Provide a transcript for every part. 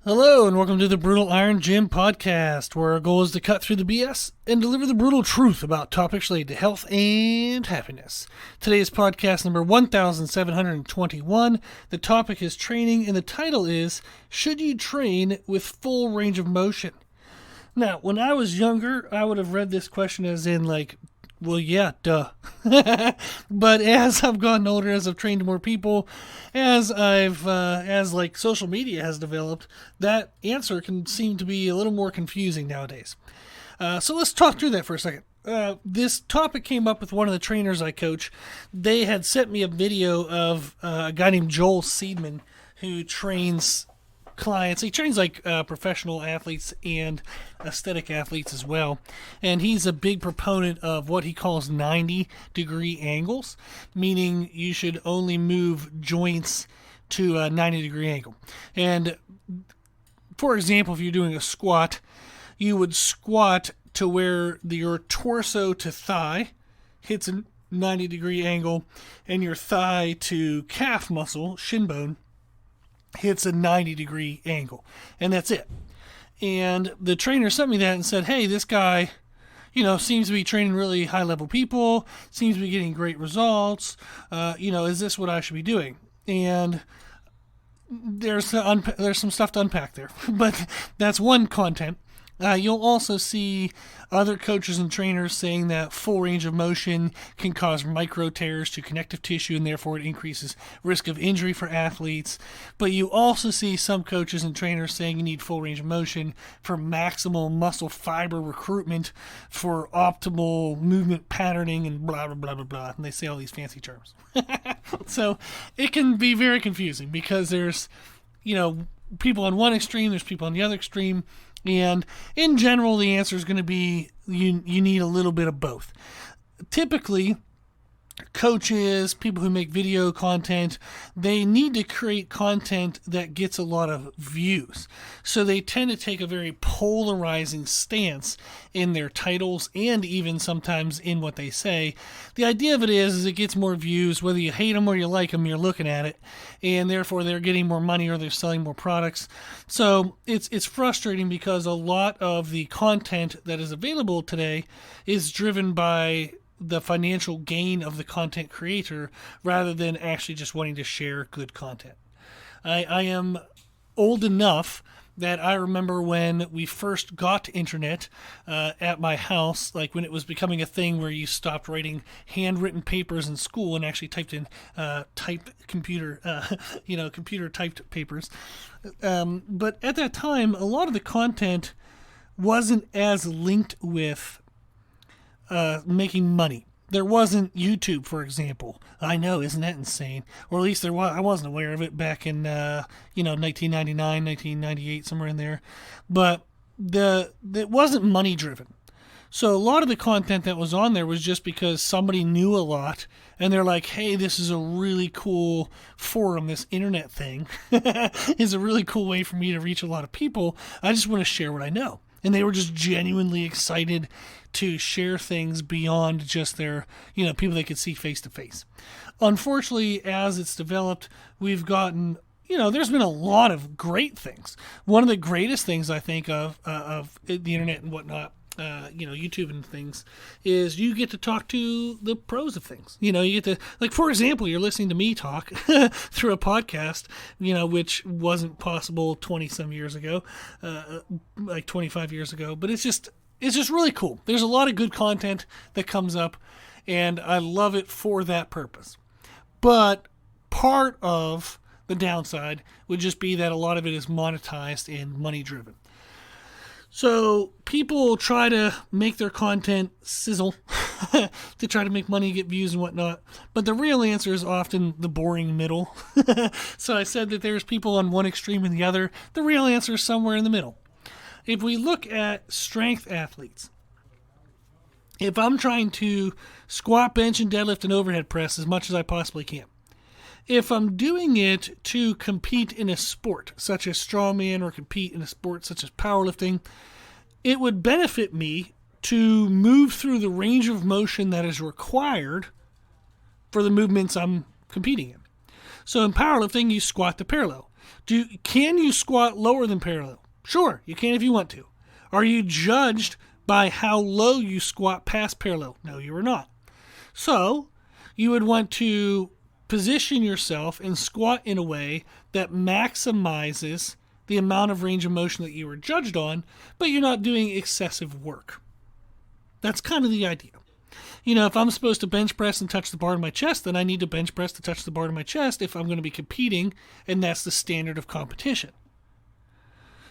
Hello, and welcome to the Brutal Iron Gym podcast, where our goal is to cut through the BS and deliver the brutal truth about topics related to health and happiness. Today's podcast number 1721. The topic is training, and the title is, Should You Train with Full Range of Motion? Now, when I was younger, I would have read this question as in, well, yeah, duh. But as I've gotten older, as I've trained more people, as social media has developed, that answer can seem to be a little more confusing nowadays. So let's talk through that for a second. This topic came up with one of the trainers I coach. They had sent me a video of a guy named Joel Seedman who trains clients. He trains professional athletes and aesthetic athletes as well, and he's a big proponent of what he calls 90-degree angles, meaning you should only move joints to a 90-degree angle. And for example, if you're doing a squat, you would squat to where your torso to thigh hits a 90-degree angle, and your thigh to calf muscle, shin bone, hits a 90-degree angle, and that's it. And the trainer sent me that and said, hey, this guy, seems to be training really high-level people, seems to be getting great results, is this what I should be doing? And there's some stuff to unpack there, but that's one content. You'll also see other coaches and trainers saying that full range of motion can cause micro tears to connective tissue, and therefore it increases risk of injury for athletes. But you also see some coaches and trainers saying you need full range of motion for maximal muscle fiber recruitment, for optimal movement patterning, and blah, blah, blah, blah, blah. And they say all these fancy terms. So it can be very confusing because there's, people on one extreme, there's people on the other extreme. And in general, the answer is going to be you need a little bit of both. Typically, coaches, people who make video content, they need to create content that gets a lot of views. So they tend to take a very polarizing stance in their titles and even sometimes in what they say. The idea of it is it gets more views, whether you hate them or you like them, you're looking at it, and therefore they're getting more money or they're selling more products. So it's frustrating because a lot of the content that is available today is driven by the financial gain of the content creator rather than actually just wanting to share good content. I am old enough that I remember when we first got internet at my house, like when it was becoming a thing where you stopped writing handwritten papers in school and actually typed in computer typed papers. But at that time, a lot of the content wasn't as linked with making money. There wasn't YouTube, for example. I know, isn't that insane? Or at least there was. I wasn't aware of it back in 1999, 1998, somewhere in there. But it wasn't money driven. So a lot of the content that was on there was just because somebody knew a lot, and they're like, hey, this is a really cool forum, this internet thing is a really cool way for me to reach a lot of people. I just want to share what I know. And they were just genuinely excited to share things beyond just their, people they could see face to face. Unfortunately, as it's developed, we've gotten, there's been a lot of great things. One of the greatest things I think of the internet and whatnot, YouTube and things, is you get to talk to the pros of things. You get to, for example, you're listening to me talk through a podcast, which wasn't possible 20 some years ago, 25 years ago, but it's just really cool. There's a lot of good content that comes up, and I love it for that purpose. But part of the downside would just be that a lot of it is monetized and money driven. So people try to make their content sizzle to try to make money, get views and whatnot. But the real answer is often the boring middle. So I said that there's people on one extreme and the other. The real answer is somewhere in the middle. If we look at strength athletes, if I'm trying to squat, bench, and deadlift and overhead press as much as I possibly can, if I'm doing it to compete in a sport such as strongman or compete in a sport such as powerlifting, it would benefit me to move through the range of motion that is required for the movements I'm competing in. So in powerlifting, you squat to parallel. Can you squat lower than parallel? Sure, you can if you want to. Are you judged by how low you squat past parallel? No, you are not. So you would want to position yourself and squat in a way that maximizes the amount of range of motion that you were judged on, but you're not doing excessive work. That's kind of the idea. If I'm supposed to bench press and touch the bar of my chest, then I need to bench press to touch the bar of my chest if I'm going to be competing, and that's the standard of competition.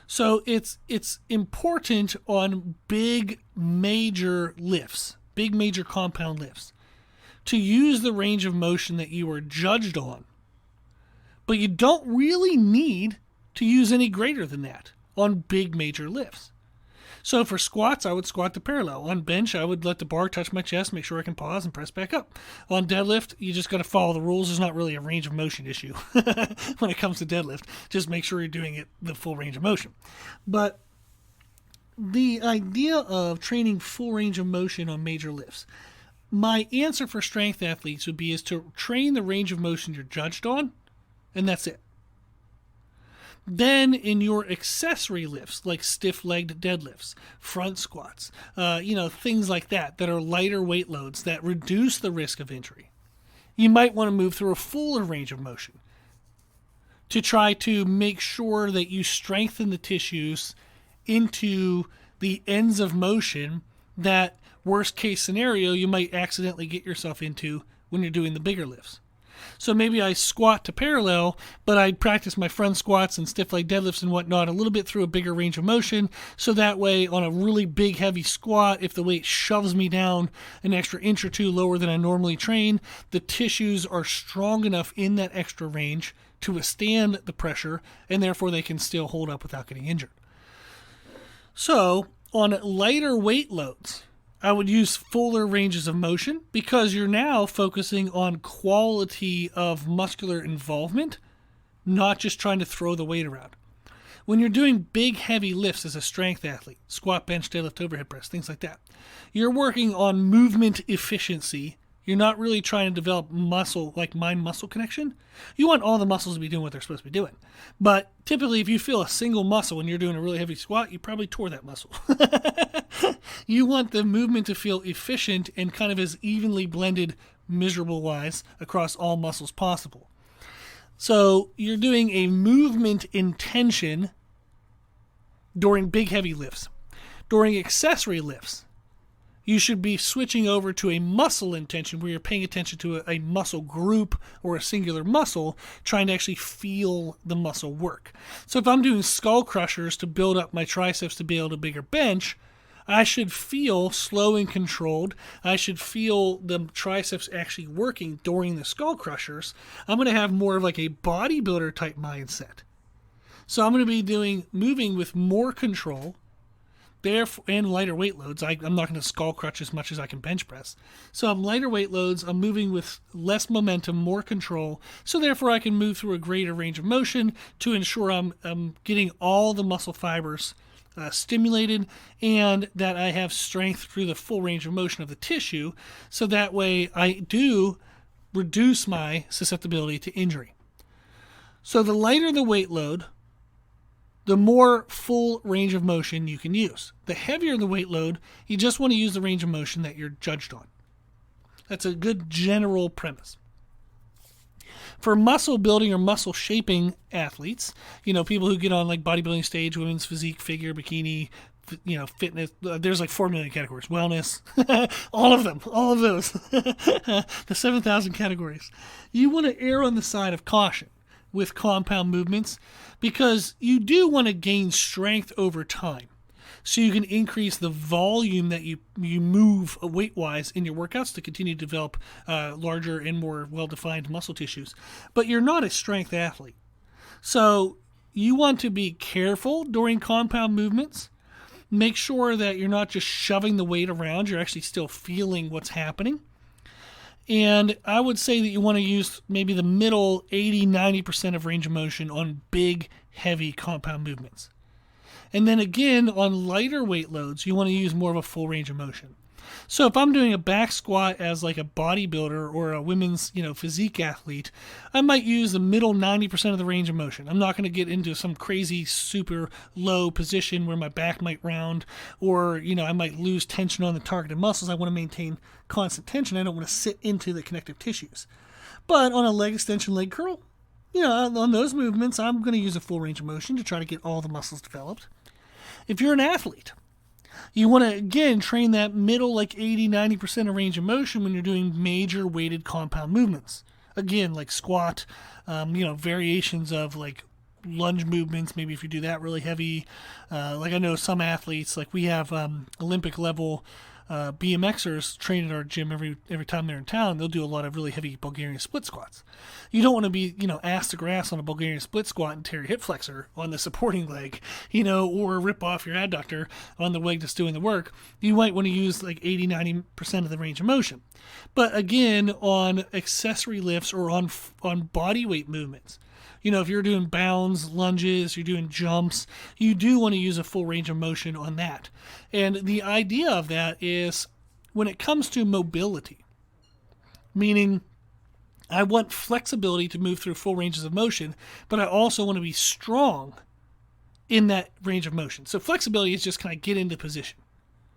So it's important on big major lifts, big major compound lifts, to use the range of motion that you are judged on. But you don't really need to use any greater than that on big major lifts. So for squats, I would squat to parallel. On bench, I would let the bar touch my chest, make sure I can pause and press back up. On deadlift, you just got to follow the rules. There's not really a range of motion issue when it comes to deadlift. Just make sure you're doing it the full range of motion. But the idea of training full range of motion on major lifts, my answer for strength athletes would be is to train the range of motion you're judged on, and that's it. Then in your accessory lifts, like stiff-legged deadlifts, front squats, things like that are lighter weight loads that reduce the risk of injury, you might want to move through a fuller range of motion to try to make sure that you strengthen the tissues into the ends of motion that, worst case scenario, you might accidentally get yourself into when you're doing the bigger lifts. So maybe I squat to parallel, but I practice my front squats and stiff leg deadlifts and whatnot a little bit through a bigger range of motion. So that way, on a really big, heavy squat, if the weight shoves me down an extra inch or two lower than I normally train, the tissues are strong enough in that extra range to withstand the pressure, and therefore they can still hold up without getting injured. So on lighter weight loads, I would use fuller ranges of motion because you're now focusing on quality of muscular involvement, not just trying to throw the weight around. When you're doing big, heavy lifts as a strength athlete, squat, bench, deadlift, overhead press, things like that, you're working on movement efficiency. You're not really trying to develop muscle, like mind-muscle connection. You want all the muscles to be doing what they're supposed to be doing. But typically, if you feel a single muscle when you're doing a really heavy squat, you probably tore that muscle. You want the movement to feel efficient and kind of as evenly blended, miserable-wise, across all muscles possible. So you're doing a movement intention during big, heavy lifts. During accessory lifts, you should be switching over to a muscle intention where you're paying attention to a muscle group or a singular muscle, trying to actually feel the muscle work. So if I'm doing skull crushers to build up my triceps to be able to bigger bench, I should feel slow and controlled. I should feel the triceps actually working during the skull crushers. I'm going to have more of like a bodybuilder type mindset. So I'm going to be moving with more control, and lighter weight loads. I'm not going to skull crunch as much as I can bench press. So I'm lighter weight loads. I'm moving with less momentum, more control. So therefore I can move through a greater range of motion to ensure I'm getting all the muscle fibers stimulated and that I have strength through the full range of motion of the tissue. So that way I do reduce my susceptibility to injury. So the lighter the weight load, the more full range of motion you can use. The heavier the weight load, you just want to use the range of motion that you're judged on. That's a good general premise. For muscle building or muscle shaping athletes, people who get on like bodybuilding stage, women's physique, figure, bikini, fitness, there's like 4 million categories, wellness, all of those, the 7,000 categories. You want to err on the side of caution with compound movements because you do want to gain strength over time so you can increase the volume that you move weight-wise in your workouts to continue to develop larger and more well-defined muscle tissues. But you're not a strength athlete. So you want to be careful during compound movements. Make sure that you're not just shoving the weight around. You're actually still feeling what's happening. And I would say that you want to use maybe the middle 80-90% of range of motion on big, heavy compound movements. And then again, on lighter weight loads, you want to use more of a full range of motion. So if I'm doing a back squat as like a bodybuilder or a women's, physique athlete, I might use the middle 90% of the range of motion. I'm not going to get into some crazy super low position where my back might round, or, I might lose tension on the targeted muscles. I want to maintain constant tension. I don't want to sit into the connective tissues. But on a leg extension, leg curl, on those movements, I'm going to use a full range of motion to try to get all the muscles developed. If you're an athlete, you want to, again, train that middle, like 80-90% of range of motion when you're doing major weighted compound movements. Again, like squat, variations of like lunge movements. Maybe if you do that really heavy, like I know some athletes, like we have Olympic level BMXers train at our gym every time they're in town. They'll do a lot of really heavy Bulgarian split squats. You don't want to be, ass to grass on a Bulgarian split squat and tear your hip flexor on the supporting leg, or rip off your adductor on the leg that's doing the work. You might want to use like 80-90% of the range of motion. But again, on accessory lifts or on body weight movements, if you're doing bounds, lunges, you're doing jumps, you do want to use a full range of motion on that. And the idea of that is when it comes to mobility, meaning I want flexibility to move through full ranges of motion, but I also want to be strong in that range of motion. So flexibility is just, can I get into position?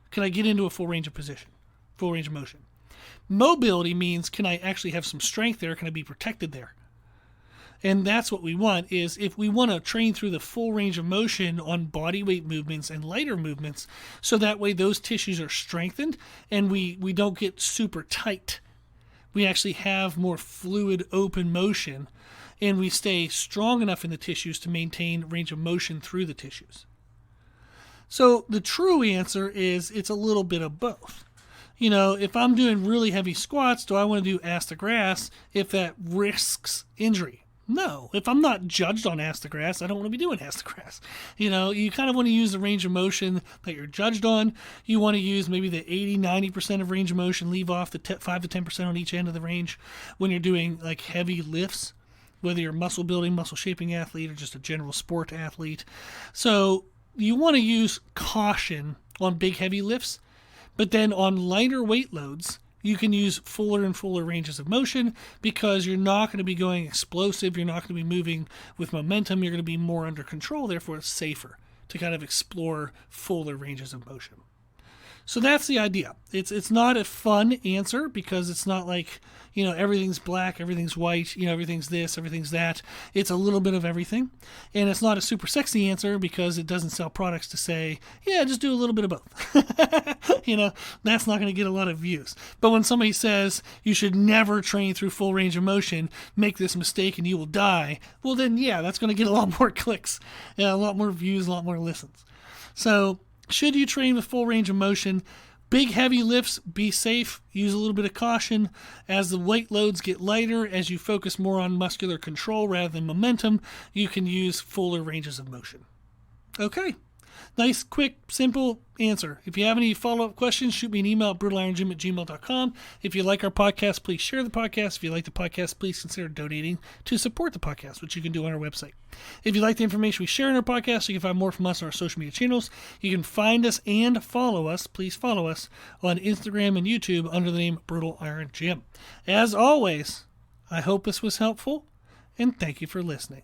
Can I get into a full range of motion? Mobility means, can I actually have some strength there? Can I be protected there? And that's what we want, is if we want to train through the full range of motion on body weight movements and lighter movements, so that way those tissues are strengthened and we don't get super tight. We actually have more fluid, open motion, and we stay strong enough in the tissues to maintain range of motion through the tissues. So the true answer is it's a little bit of both. If I'm doing really heavy squats, do I want to do ass to grass if that risks injury? No. If I'm not judged on ass to grass, I don't want to be doing ass to grass. You kind of want to use the range of motion that you're judged on. You want to use maybe the 80-90% of range of motion, leave off the 5 to 10% on each end of the range when you're doing like heavy lifts, whether you're a muscle building, muscle shaping athlete, or just a general sport athlete. So you want to use caution on big heavy lifts, but then on lighter weight loads, you can use fuller and fuller ranges of motion, because you're not going to be going explosive. You're not going to be moving with momentum. You're going to be more under control. Therefore, it's safer to kind of explore fuller ranges of motion. So that's the idea. It's not a fun answer, because it's not like, everything's black, everything's white, everything's this, everything's that. It's a little bit of everything. And it's not a super sexy answer, because it doesn't sell products to say, yeah, just do a little bit of both. That's not going to get a lot of views. But when somebody says you should never train through full range of motion, make this mistake and you will die, well then, yeah, that's going to get a lot more clicks, a lot more views, a lot more listens. So should you train with full range of motion? Big heavy lifts, be safe, use a little bit of caution. As the weight loads get lighter, as you focus more on muscular control rather than momentum, you can use fuller ranges of motion. Okay, nice, quick, simple answer. If you have any follow-up questions, shoot me an email at brutalironjim@gmail.com. If you like our podcast, please share the podcast. If you like the podcast, please consider donating to support the podcast, which you can do on our website. If you like the information we share in our podcast, you can find more from us on our social media channels. You can find us and follow us, please follow us, on Instagram and YouTube under the name Brutal Iron Gym. As always, I hope this was helpful, and thank you for listening.